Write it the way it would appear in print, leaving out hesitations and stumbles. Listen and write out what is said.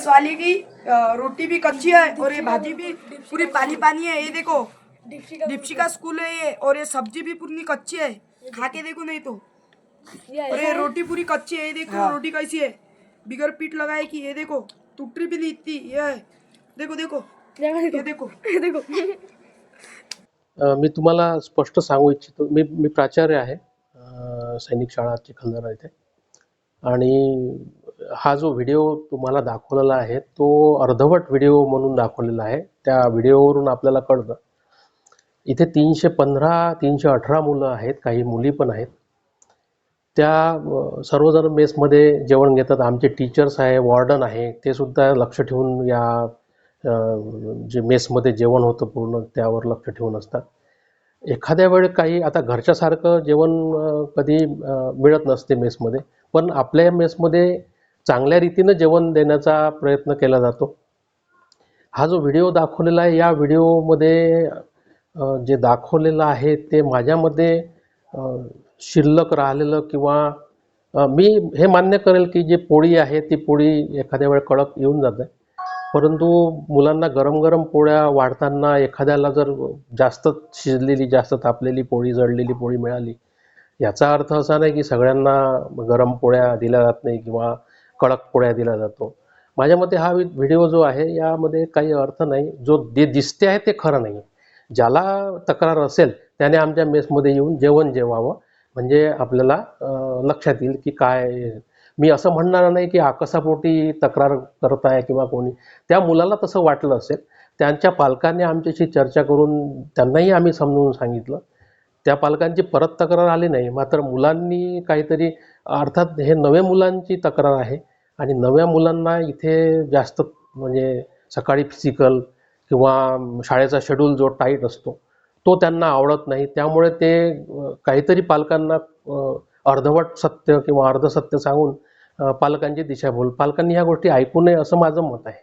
वाले की रोटी भी कच्ची है और ये भाजी भी पूरी पानी पानी है। ये देखो दीपशिका स्कूल है ये, और ये सब्जी भी पूरी कच्ची है। खा के देखो नहीं तो। और ये रोटी पूरी कच्ची है। ये देखो रोटी कैसी है, बिगर पीठ लगाए की। ये देखो टूटी भी नहीं इतनी। ये देखो देखो ये देखो ये देखो। मी तुम्हाला स्पष्ट सांगू इच्छितो, मी प्राचार्य आहे सैनिक शाळा चिखलदरा इथे, आणि हा जो व्हिडिओ तुम्हाला दाखवलेला आहे तो अर्धवट व्हिडिओ म्हणून दाखवलेला आहे। त्या व्हिडिओवरून आपल्याला कळतं इथे 315 318 मुलं आहेत, काही मुली पण आहेत। त्या सर्वजण मेसमध्ये जेवण घेतात। आमचे टीचर्स आहे, वॉर्डन आहे, ते सुद्धा लक्ष ठेवून या जे मेसमध्ये जेवण होतं पूर्ण त्यावर लक्ष ठेवून असतात। एखाद्या वेळी काही आता घरच्यासारखं जेवण कधी मिळत नसते मेसमध्ये, पण आपल्या मेसमध्ये चांगल्या रीतीने जेवण देण्याचा प्रयत्न केला जातो। हा जो व्हिडिओ दाखवलेला आहे, या व्हिडिओमध्ये जे दाखवलेलं आहे ते माझ्यामध्ये शिल्लक राहिलेलं किंवा मी हे मान्य करेल की जे पोळी आहे ती पोळी एखाद्या वेळ कडक येऊन जाते, परंतु मुलांना गरम गरम पोळ्या वाढताना एखाद्याला जर जास्त शिजलेली जास्त तापलेली पोळी जळलेली पोळी मिळाली, याचा अर्थ असा नाही की सगळ्यांना गरम पोळ्या दिल्या जात नाही किंवा कडक पोळ्या दिल्या जातो। माझ्या मते हा व्हिडिओ जो आहे यामध्ये काही अर्थ नाही, जो दिसते आहे ते खरं नाही। ज्याला तक्रार असेल त्याने आमच्या मेसमध्ये येऊन जेवण जेवावं, म्हणजे आपल्याला लक्षात येईल की काय। मी असं म्हणणार नाही की आकसापोटी तक्रार करत आहे किंवा कोणी, त्या मुलाला तसं वाटलं असेल, त्यांच्या पालकांनी आमच्याशी चर्चा करून त्यांनाही आम्ही समजून सांगितलं। त्या पालकांची परत तक्रार आली नाही, मात्र मुलांनी काहीतरी, अर्थात हे नव्या मुलांची तक्रार आहे आणि नव्या मुलांना इथे जास्त म्हणजे सकाळी फिजिकल किंवा शाळेचा शेड्यूल जो टाईट असतो तो त्यांना आवडत नाही। त्यामुळे ते काहीतरी पालकांना अर्धवट सत्य किंवा अर्धसत्य सांगून पालकांची दिशाभूल, पालकांनी ह्या गोष्टी ऐकू नये असं माझं मत आहे।